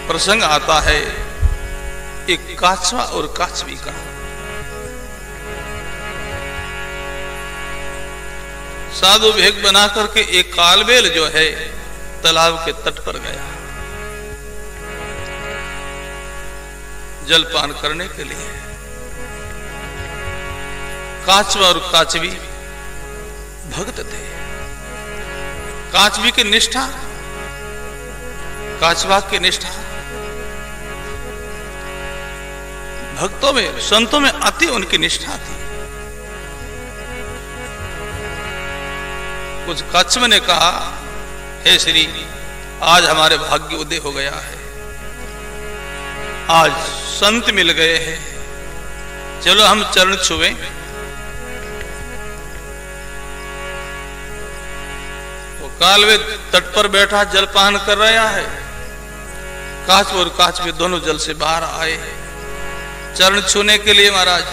प्रसंग आता है एक काछवा और काछवी का। साधु भेग बना करके एक कालबेल जो है तालाब के तट पर गया जलपान करने के लिए। काछवा और काछवी भक्त थे। काछवी की निष्ठा, काछवा की निष्ठा भक्तों में, संतों में अति उनकी निष्ठा थी। कुछ काछव ने कहा, हे श्री, आज हमारे भाग्य उदय हो गया है, आज संत मिल गए हैं, चलो हम चरण छुएं। वो कालवे तट पर बैठा जलपान कर रहा है। काछव और काछवी दोनों जल से बाहर आए चरण छूने के लिए। महाराज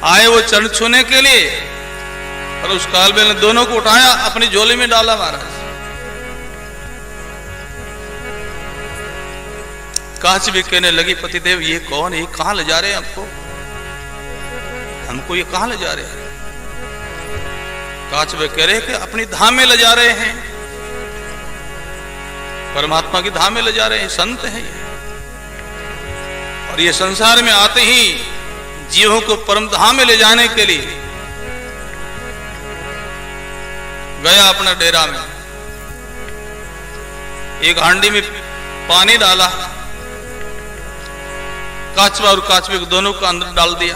आए वो चरण छूने के लिए, और उस कालबेल ने दोनों को उठाया, अपनी झोली में डाला। महाराज काछवी कहने लगी, पतिदेव ये कौन है, कहां ले जा रहे हैं आपको, हमको ये कहां ले जा रहे हैं? काछवी कह रहे कि अपनी धाम में ले जा रहे हैं, परमात्मा की धाम में ले जा रहे हैं, संत हैं ये। और ये संसार में आते ही जीवों को परम धाम में ले जाने के लिए गया अपना डेरा में। एक हांडी में पानी डाला, काछवा और काछवी को दोनों को अंदर डाल दिया।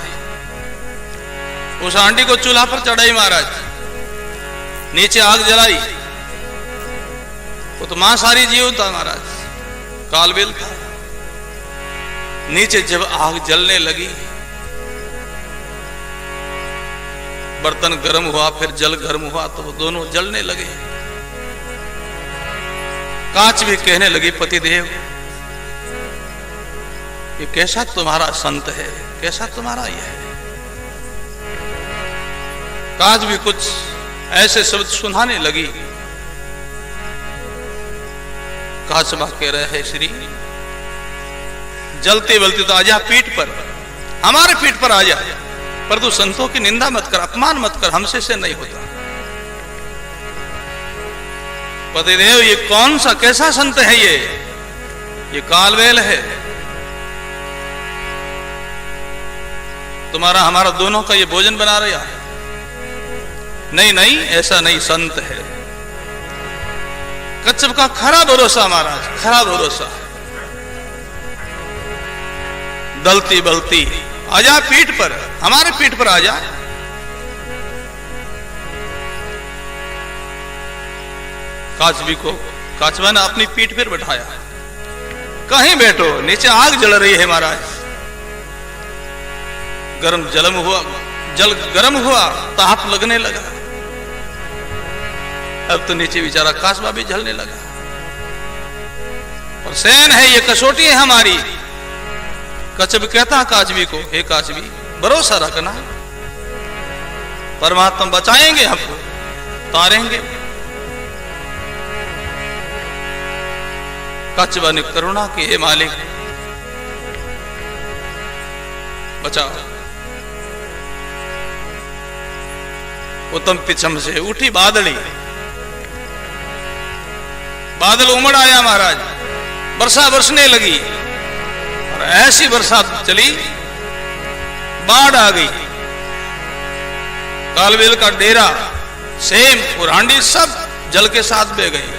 उस हांडी को चूल्हा पर चढ़ाई महाराज, नीचे आग जलाई। वो तो मांसाहारी जीव था महाराज, कालबेल था। नीचे जब आग जलने लगी, बर्तन गर्म हुआ, फिर जल गर्म हुआ, तो वो दोनों जलने लगे। काछवी कहने लगी, पतिदेव ये कैसा तुम्हारा संत है, कैसा तुम्हारा यह है? काछवी कुछ ऐसे शब्द सुनाने लगी। काछवा कह रहे हैं, श्री जलते बलते तो आजा पीठ पर, हमारे पीठ पर आ जा, पर तू संतों की निंदा मत कर, अपमान मत कर, हमसे से नहीं होता। पतिदेव ये कौन सा कैसा संत है ये कालबेल है। तुम्हारा हमारा दोनों का ये भोजन बना रहा है। नहीं नहीं, ऐसा नहीं, संत है। कच्छप का खरा भरोसा महाराज, खरा भरोसा। दलती बलती आजा पीठ पर, हमारे पीठ पर आजा। काछवी को काछवा ने अपनी पीठ पर बैठाया। कहीं बैठो, नीचे आग जल रही है महाराज। गरम जलम हुआ, जल गरम हुआ, ताप लगने लगा। अब तो नीचे बेचारा काछवा भी जलने लगा। और सहन है, ये कसौटी है हमारी। कच्छप कहता काछवी को, हे काछवी भरोसा रखना, परमात्मा बचाएंगे, हमको तारेंगे। काछवा ने करुणा की, हे मालिक बचाओ। उत्तम पिछम से उठी बादली, बादल उमड़ आया महाराज, वर्षा बरसने लगी। और ऐसी बरसात चली, बाढ़ आ गई। कालबेल का डेरा, सेम और हांडी सब जल के साथ बह गई।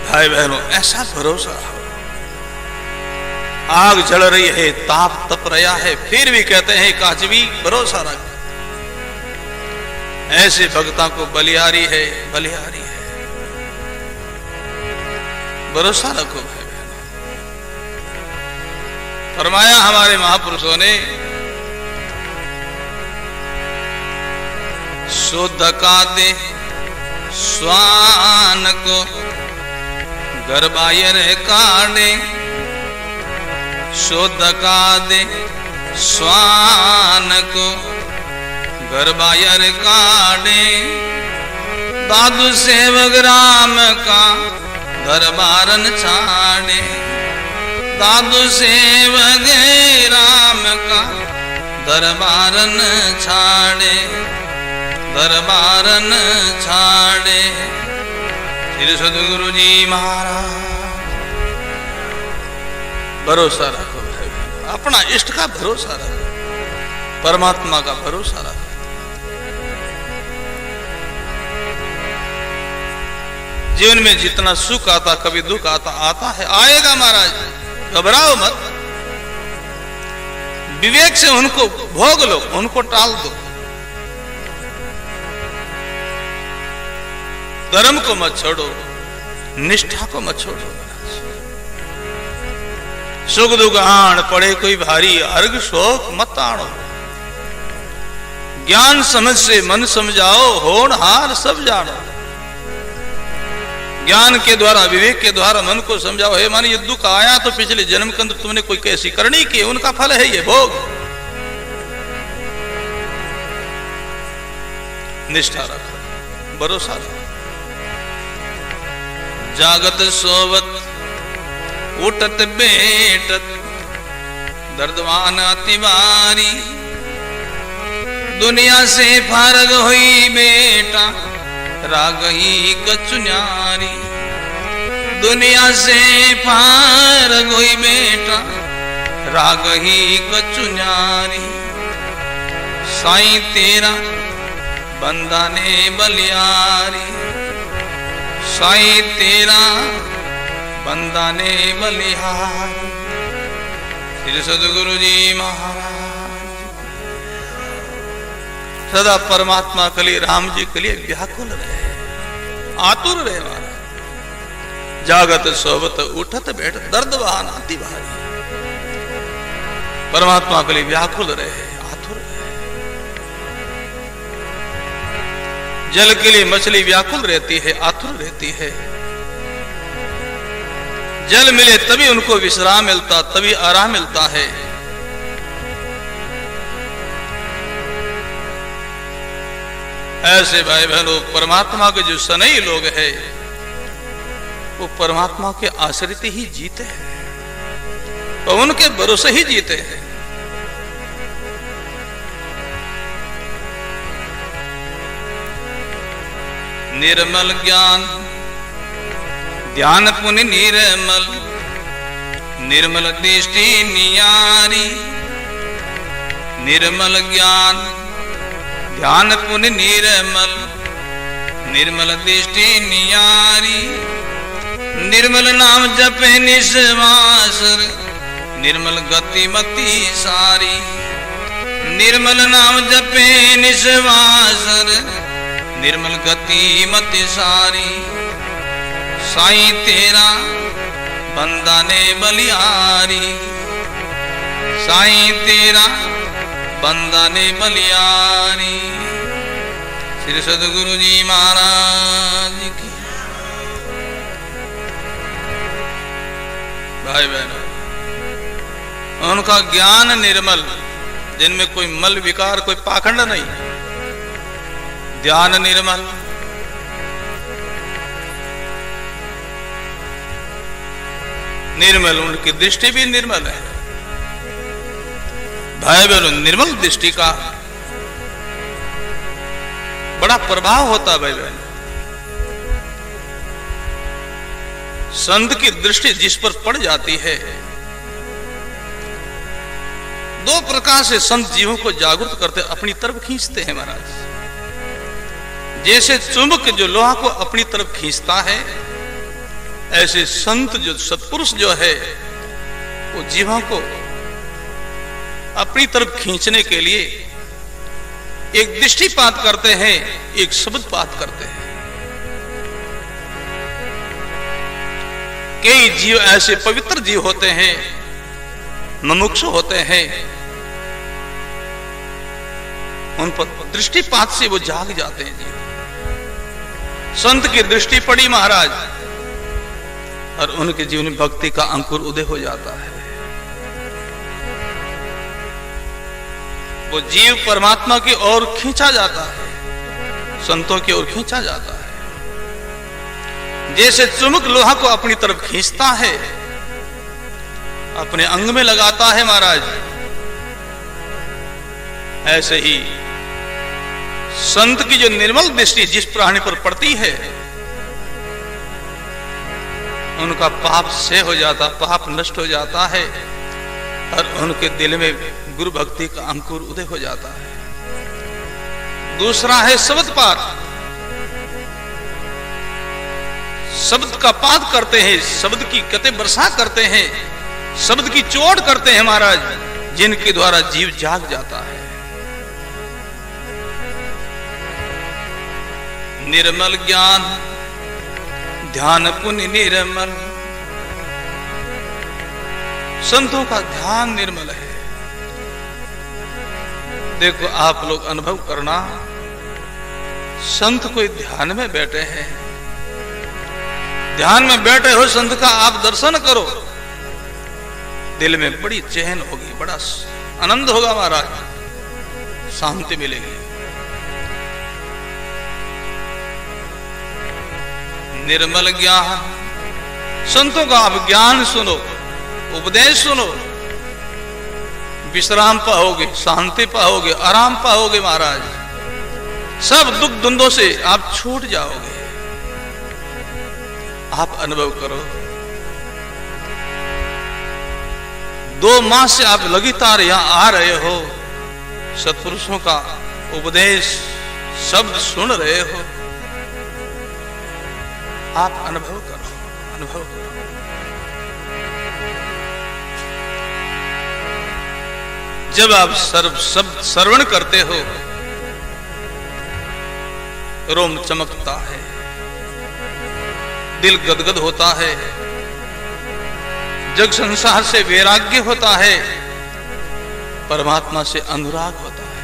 भाई बहनों, ऐसा भरोसा, आग जल रही है, ताप तप रहा है, फिर भी कहते हैं काछवी भरोसा रख। ऐसे भक्ता को बलिहारी है, बलिहारी है, भरोसा रखो भाई बहनों। फरमाया हमारे महापुरुषों ने, शुद्ध का दे स्वान को गरबायर काटे, शुद्ध का दे स्वान को गरबायर काटे, दादू सेवक राम का दरबारन छाड़े, दादू सेवक राम का दरबारन छाड़े, दरबारन छाड़े। श्री सद्गुरु जी महाराज। भरोसा रखो भाई, अपना इष्ट का भरोसा रखो, परमात्मा का भरोसा रखो। जीवन में जितना सुख आता, कभी दुख आता है, आएगा महाराज, घबराओ मत। विवेक से उनको भोग लो, उनको टाल दो। धर्म को मत छोड़ो, निष्ठा को मत छोड़ो महाराज। सुख दुख आण पड़े कोई भारी, अर्घ शोक मत आणो। ज्ञान समझ से मन समझाओ, होनहार सब जानो। ज्ञान के द्वारा, विवेक के द्वारा मन को समझाओ। हे माने ये दुख आया तो पिछले जन्म के अंदर तुमने कोई कैसी करनी की, उनका फल है ये भोग। निष्ठा रखो, भरोसा रखो। जागत सोवत उठत बेटत, दर्दवान अतिवारी। दुनिया से फारग हुई बेटा, रागही कचुन्यारी। दुनिया से फारग हुई बेटा, रागही कचुन्यारी। साईं तेरा बंदा ने बलियारी, साईं तेरा बंदा ने बलिहारी। श्री सद्गुरु जी महाराज। सदा परमात्मा के लिए, राम जी के लिए व्याकुल रहे, आतुर रहे महाराज। जागत सोवत उठत बैठ, दर्द वाहन अति भारी। परमात्मा के लिए व्याकुल रहे, आतुर रहे। जल के लिए मछली व्याकुल रहती है, आतुर रहती है। जल मिले तभी उनको विश्राम मिलता, तभी आराम मिलता है। ऐसे भाई बहनों, परमात्मा के जो सनई लोग हैं, वो परमात्मा के आश्रित ही जीते हैं, तो उनके भरोसे ही जीते हैं। निर्मल ज्ञान ध्यान पुण्य निर्मल, निर्मल दृष्टि नियारी। निर्मल ज्ञान ध्यान पुण्य निर्मल, निर्मल दृष्टि नियारी। निर्मल नाम जपे निश्वास, निर्मल गति मति सारी। निर्मल नाम जपे निश्वास, निर्मल गति मति सारी। साईं तेरा बंदा ने बलियारी, साईं तेरा बंदा ने बलियारी। श्री सद्गुरु जी महाराज की। भाई बहनों, उनका ज्ञान निर्मल, जिनमें कोई मल विकार, कोई पाखंड नहीं। ध्यान निर्मल, निर्मल उनकी दृष्टि भी निर्मल है। भाई बहनों, निर्मल दृष्टि का बड़ा प्रभाव होता है। भाई बहन, संत की दृष्टि जिस पर पड़ जाती है, दो प्रकार से संत जीवों को जागरूक करते, अपनी तरफ खींचते हैं महाराज। जैसे चुंबक जो लोहा को अपनी तरफ खींचता है, ऐसे संत जो सत्पुरुष जो है, वो जीवों को अपनी तरफ खींचने के लिए एक दृष्टिपात करते हैं, एक शब्दपात करते हैं। कई जीव ऐसे पवित्र जीव होते हैं, मुमुक्षु होते हैं, उन पर दृष्टिपात से वो जाग जाते हैं जीव। संत की दृष्टि पड़ी महाराज, और उनके जीवन में भक्ति का अंकुर उदय हो जाता है। वो जीव परमात्मा की ओर खींचा जाता है, संतों की ओर खींचा जाता है। जैसे चुमुक लोहा को अपनी तरफ खींचता है, अपने अंग में लगाता है महाराज, ऐसे ही संत की जो निर्मल दृष्टि जिस प्राणी पर पड़ती है, उनका पाप क्षय हो जाता, पाप नष्ट हो जाता है और उनके दिल में गुरु भक्ति का अंकुर उदय हो जाता है। दूसरा है शब्द पाठ। शब्द का पाठ करते हैं, शब्द की कते वर्षा करते हैं, शब्द की चोट करते हैं महाराज, जिनके द्वारा जीव जाग जाता है। निर्मल ज्ञान ध्यान पुण्य निर्मल, संतों का ध्यान निर्मल है। देखो आप लोग अनुभव करना, संत कोई ध्यान में बैठे हैं, ध्यान में बैठे हो संत का आप दर्शन करो, दिल में बड़ी चैन होगी, बड़ा आनंद होगा महाराज, शांति मिलेगी। निर्मल ज्ञान, संतों का आप ज्ञान सुनो, उपदेश सुनो, विश्राम पाओगे, शांति पाओगे, आराम पाओगे महाराज, सब दुख द्वंद्वों से आप छूट जाओगे। आप अनुभव करो, 2 मास से आप लगातार यहां आ रहे हो, सत्पुरुषों का उपदेश शब्द सुन रहे हो, आप अनुभव करो, अनुभव करो। जब आप शब्द श्रवण करते हो, रोम चमकता है, दिल गदगद होता है, जग संसार से वैराग्य होता है, परमात्मा से अनुराग होता है।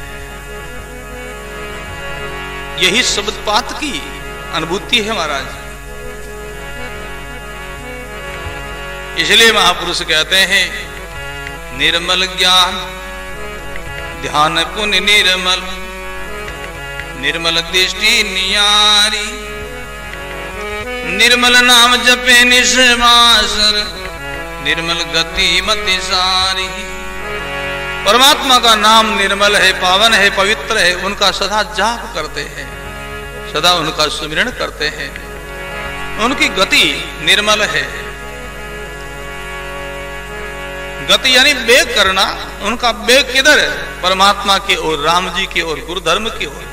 यही शब्द पाठ की अनुभूति है महाराज। इसलिए महापुरुष कहते हैं, निर्मल ज्ञान ध्यान पुण्य निर्मल, निर्मल दृष्टि नियारी, निर्मल नाम जपे निश्वासर, निर्मल गति मति सारी। परमात्मा का नाम निर्मल है, पावन है, पवित्र है, उनका सदा जाप करते हैं, सदा उनका सुमिरन करते हैं, उनकी गति निर्मल है। गति यानी वेग करना, उनका वेग किधर है? परमात्मा की ओर, राम जी की ओर, गुरु धर्म की ओर।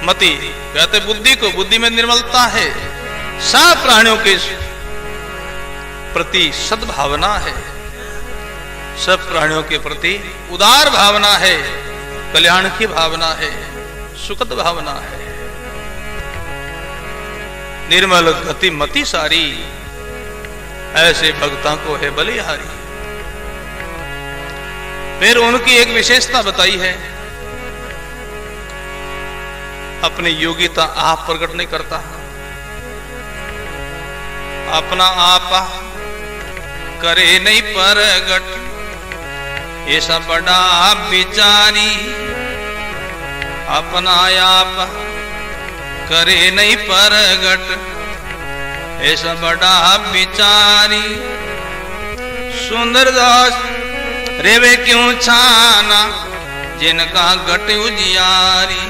मति कहते बुद्धि को, बुद्धि में निर्मलता है, सब प्राणियों के प्रति सद्भावना है, सब प्राणियों के प्रति उदार भावना है, कल्याण की भावना है, सुखद भावना है। निर्मल गति मति सारी, ऐसे भक्तों को है बलिहारी। फिर उनकी एक विशेषता बताई है, अपनी योग्यता आप प्रकट नहीं करता, अपना आप करे नहीं प्रगट, ऐसा बड़ा विचारी, अपना आप करे नहीं प्रगट, ऐसा बड़ा विचारी। सुंदरदास रेवे क्यों छाना, जिनका गट उजियारी,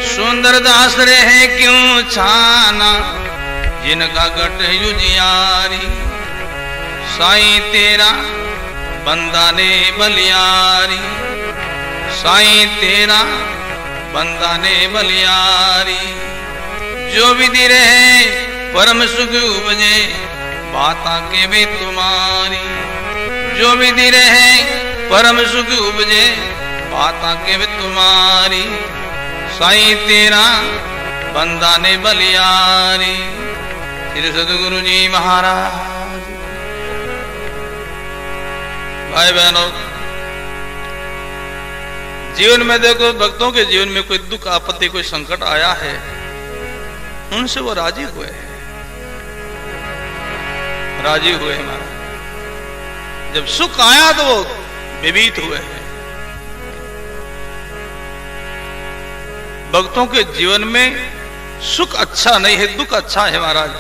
सुंदरदास रहे क्यों छाना, जिनका गट उजियारी। साईं तेरा बंदा ने बलियारी, साईं तेरा बंदा ने बलियारी। जो विधि रहे परम सुख उपजे, बाता के वे तुम्हारी। जो विधि रहे परम सुख उपजे, बाता के वे तुम्हारी। साईं तेरा बंदा ने बलियारी। श्री सद्गुरु जी महाराज। भाई बहनों, जीवन में देखो, भक्तों के जीवन में कोई दुख आपत्ति, कोई संकट आया है, उनसे वो राजी हुए हैं, राजी हुए हैं महाराज। जब सुख आया तो वो विभीत हुए हैं। भक्तों के जीवन में सुख अच्छा नहीं है, दुख अच्छा है महाराज।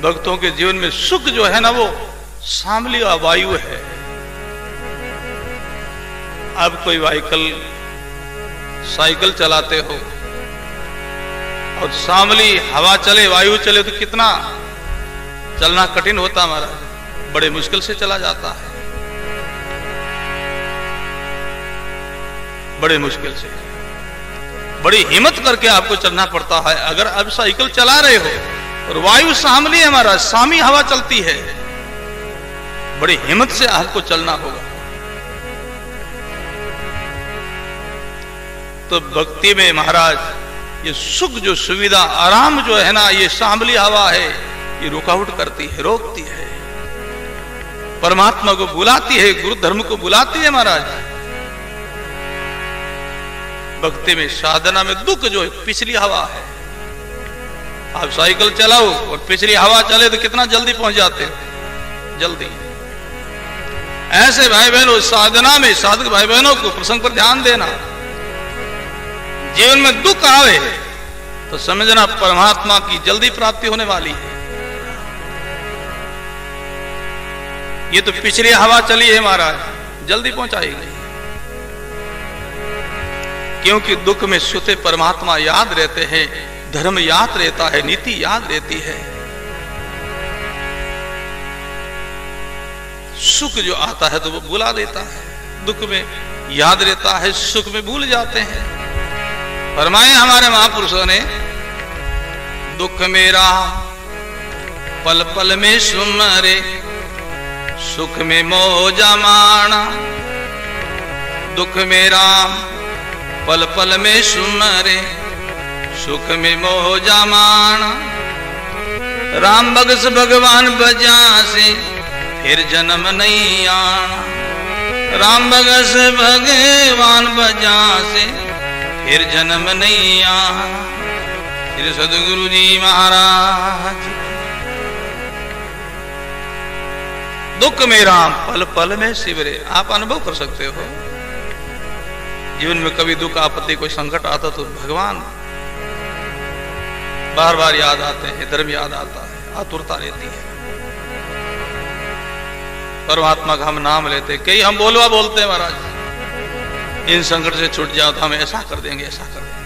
भक्तों के जीवन में सुख जो है ना वो सांवली वायु है। अब कोई साइकिल चलाते हो और सांवली हवा चले, वायु चले तो कितना चलना कठिन होता महाराज, बड़े मुश्किल से चला जाता है, बड़े मुश्किल से, बड़ी हिम्मत करके आपको चलना पड़ता है। अगर अब साइकिल चला रहे हो और वायु सांवली है महाराज, सामी हवा चलती है, बड़ी हिम्मत से आपको चलना होगा। तो भक्ति में महाराज ये सुख जो सुविधा आराम जो है ना, ये सांवली हवा है, ये रुकावट करती है, रोकती है, परमात्मा को बुलाती है, गुरु धर्म को बुलाती है महाराज। भक्ति में साधना में दुख जो है पिछली हवा है। आप साइकिल चलाओ और पिछली हवा चले तो कितना जल्दी पहुंच जाते हो, जल्दी। ऐसे भाई बहनों साधना में साधक भाई बहनों को प्रसंग पर ध्यान देना। जीवन में दुख आवे तो समझना परमात्मा की जल्दी प्राप्ति होने वाली है। ये तो पिछली हवा चली है महाराज, जल्दी पहुंचाएगी। क्योंकि दुख में सुते परमात्मा याद रहते हैं, धर्म याद रहता है, नीति याद रहती है। सुख जो आता है तो वो भुला देता है, दुख में याद रहता है, सुख में भूल जाते हैं। फरमाए हमारे महापुरुषों ने, दुख मेरा पल पल में सुमरे, सुख में मौजा माना। दुख मेरा पल पल में सुमरे, सुख में मौजा माना। राम भगस भगवान बजा से फिर जन्म नहीं आना। राम भगस भगवान बजा से फिर जन्म नहीं आना। श्री सदगुरु जी महाराज। दुख मेरा पल पल में सिवरे, आप अनुभव कर सकते हो। जीवन में कभी दुख आपत्ति कोई संकट आता तो भगवान बार बार याद आते हैं, धर्म याद आता है, आतुरता रहती है। परमात्मा का हम नाम लेते, कई हम बोलवा बोलते हैं महाराज, इन संकट से छूट जाओ तो हम ऐसा कर देंगे, ऐसा कर देंगे।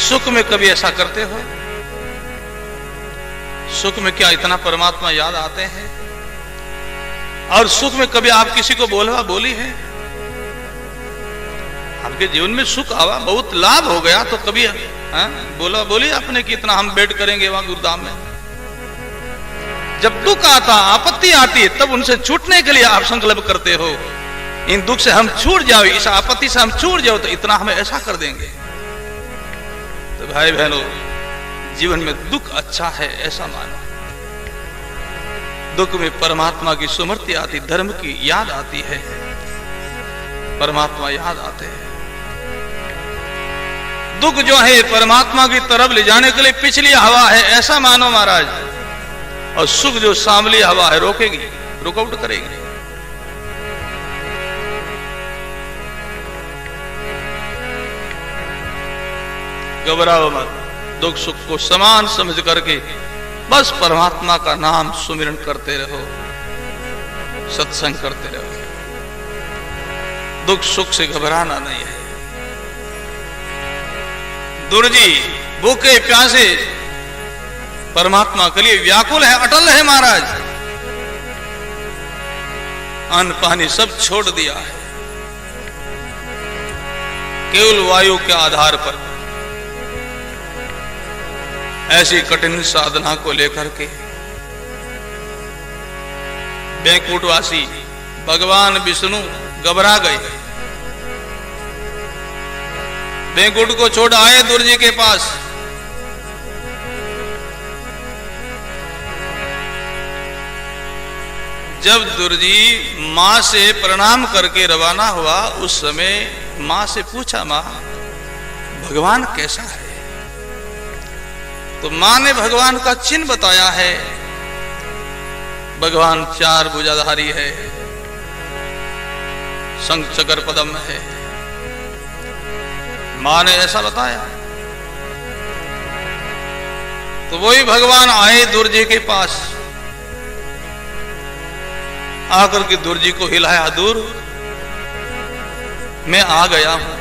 सुख में कभी ऐसा करते हो? सुख में क्या इतना परमात्मा याद आते हैं? और सुख में कभी आप किसी को बोलवा बोली है? आपके जीवन में सुख आवा, बहुत लाभ हो गया तो कभी बोलवा बोली आपने कि इतना हम वेट करेंगे वहां गुरुधाम में? जब दुख आता, आपत्ति आती है, तब उनसे छूटने के लिए आप संकल्प करते हो, इन दुख से हम छूट जाओ, इस आपत्ति से हम छूट जाओ तो इतना हमें ऐसा कर देंगे। तो भाई बहनों, जीवन में दुख अच्छा है ऐसा मानो। दुख में परमात्मा की स्मृति आती, धर्म की याद आती है, परमात्मा याद आते हैं। दुख जो है परमात्मा की तरफ ले जाने के लिए पिछली हवा है ऐसा मानो महाराज, और सुख जो सांवली हवा है रोकेगी, रुकावट करेगी। घबराओ मत, दुख सुख को समान समझ करके बस परमात्मा का नाम सुमिरन करते रहो, सत्संग करते रहो। दुख सुख से घबराना नहीं है। दुर्जी भूखे प्यासे परमात्मा के लिए व्याकुल है, अटल है महाराज। अन्न पानी सब छोड़ दिया है, केवल वायु के आधार पर ऐसी कठिन साधना को लेकर के बैकुंठवासी भगवान विष्णु घबरा गए। बैकुंठ को छोड़ आए दुर्जी के पास। जब दुर्जी मां से प्रणाम करके रवाना हुआ, उस समय मां से पूछा, मां भगवान कैसा है? तो मां ने भगवान का चिन्ह बताया है। भगवान चार भुजाधारी है, शंख चक्र पद्म है। मां ने ऐसा बताया। तो वही भगवान आए दुर्जी के पास, आकर के दुर्जी को हिलाया, दूर मैं आ गया हूं।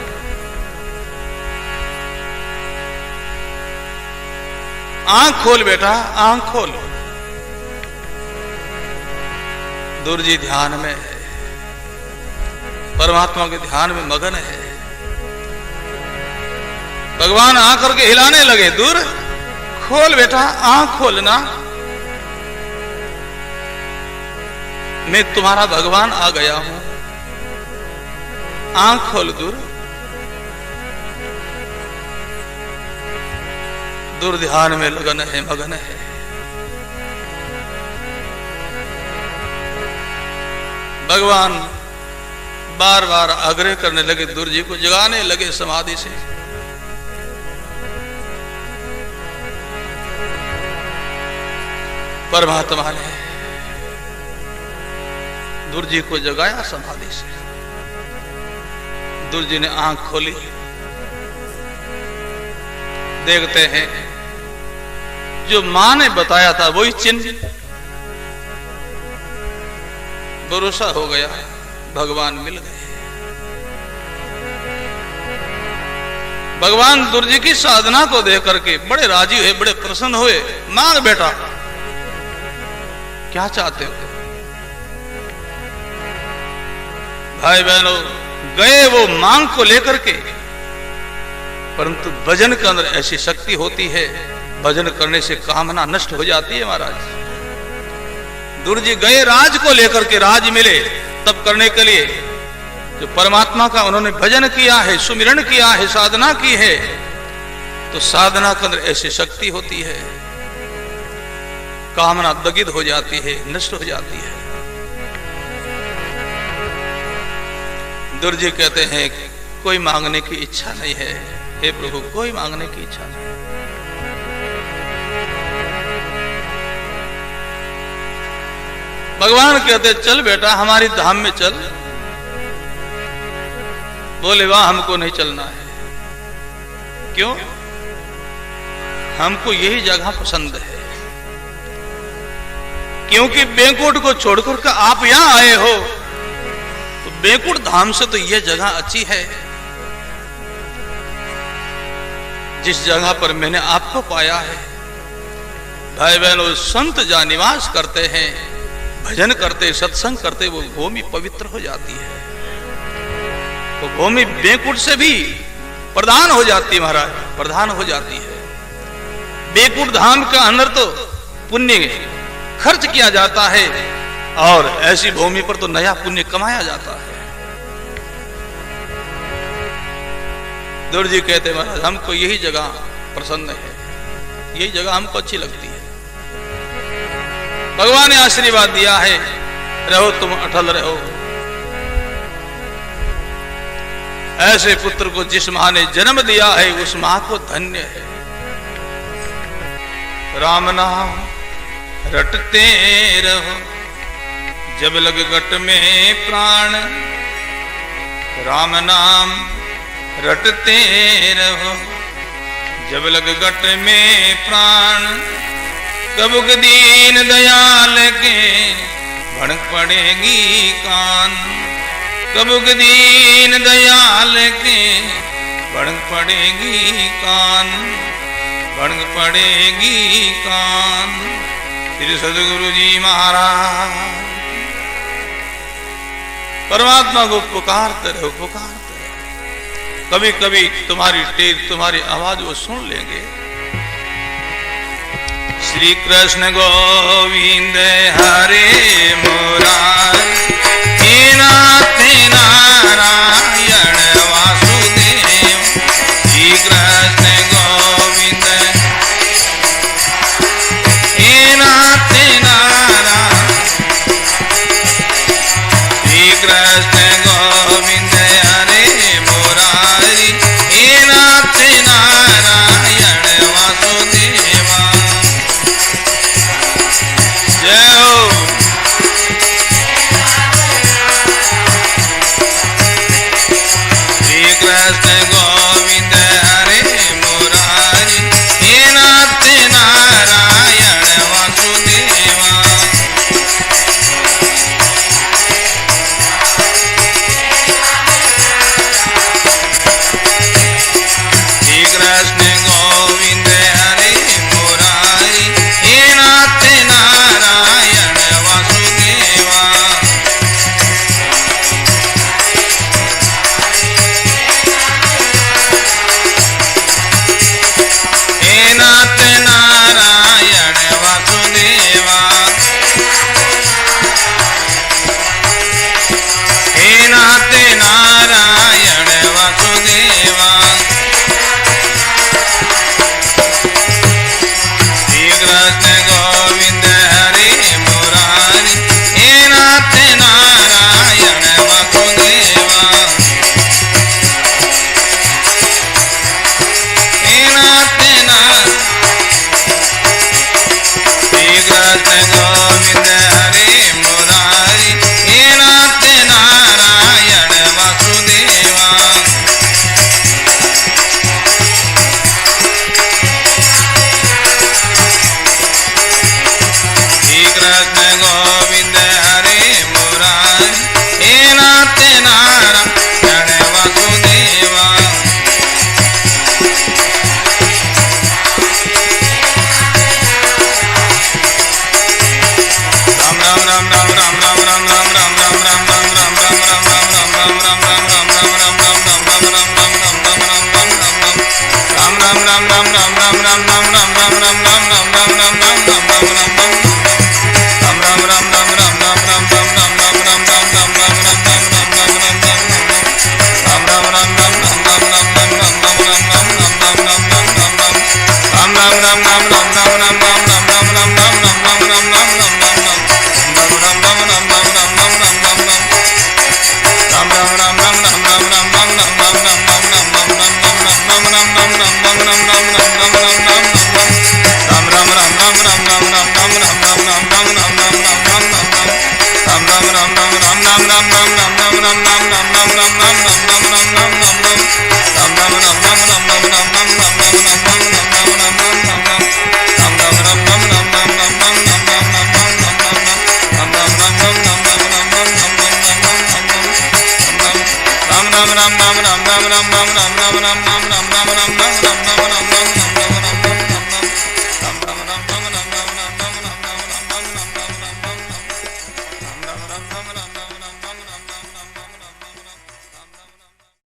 आंख खोल बेटा, आंख खोल। दुर्जी ध्यान में है, परमात्मा के ध्यान में मगन है। भगवान आकर के हिलाने लगे, दूर खोल बेटा, आंख खोलना, मैं तुम्हारा भगवान आ गया हूं, आंख खोल दूर। दूर ध्यान में लगन है, मगन है। भगवान बार बार आग्रह करने लगे, दुर्जी को जगाने लगे समाधि से। परमात्मा ने दुर्जी को जगाया समाधि से। दुर्जी ने आंख खोली, देखते हैं जो मां ने बताया था वही चिन्ह भरोसा हो गया, भगवान मिल गए। भगवान दुर्जी की साधना को देख करके बड़े राजी हुए, बड़े प्रसन्न हुए। मांग बेटा, क्या चाहते हो? भाई बहनों, गए वो मांग को लेकर के, परंतु भजन के अंदर ऐसी शक्ति होती है, भजन करने से कामना नष्ट हो जाती है महाराज। दुर्जी गए राज को लेकर के, राज मिले तब करने के लिए। जो परमात्मा का उन्होंने भजन किया है, सुमिरन किया है, साधना की है, तो साधना के अंदर ऐसी शक्ति होती है, कामना दगित हो जाती है, नष्ट हो जाती है। दुर्जी कहते हैं कोई मांगने की इच्छा नहीं है, हे प्रभु कोई मांगने की इच्छा नहीं। भगवान कहते चल बेटा हमारी धाम में चल। बोले वाह हमको नहीं चलना है। क्यों? हमको यही जगह पसंद है, क्योंकि बैंकुट को छोड़कर के आप यहां आए हो, तो बैंकुट धाम से तो यह जगह अच्छी है। जिस जगह पर मैंने आपको पाया है, भाई बहनों, संत जहां निवास करते हैं, भजन करते, सत्संग करते, वो भूमि पवित्र हो जाती है। तो भूमि बैंकुट से भी प्रधान हो जाती है महाराज, प्रधान हो जाती है। बैंकुट धाम के अंदर तो पुण्य खर्च किया जाता है, और ऐसी भूमि पर तो नया पुण्य कमाया जाता है। दुर्जी कहते महाराज हमको यही जगह पसंद है, यही जगह हमको अच्छी लगती है। भगवान ने आशीर्वाद दिया है, रहो तुम अटल रहो। ऐसे पुत्र को जिस मां ने जन्म दिया है, उस मां को धन्य है। राम नाम रटते रहो, जब लग गट में प्राण। राम नाम रटते रहो, जब लग गट में प्राण। कबुक दीन दयाल के भड़क पड़ेगी कान। कबुक दीन दयाल के भड़क पड़ेगी कान, भड़क पड़ेगी कान। श्री सद्गुरु जी महाराज। परमात्मा को पुकारते रहो, पुकारते रहो। कभी कभी तुम्हारी टेर, तुम्हारी आवाज वो सुन लेंगे। श्री कृष्ण गोविंद हरे मुरारी, हे नाथ नारायण वासुदेव। श्री कृष्ण गोविंद हे नाथ नारायण। श्री कृष्ण गोविंद हरे मुरारी, हे नाथ नारायण वासुदेवा। जय हो। Ram Ram Ram Ram Ram Ram Ram Ram Ram Ram Ram Ram Ram Ram Ram Ram Ram Ram Ram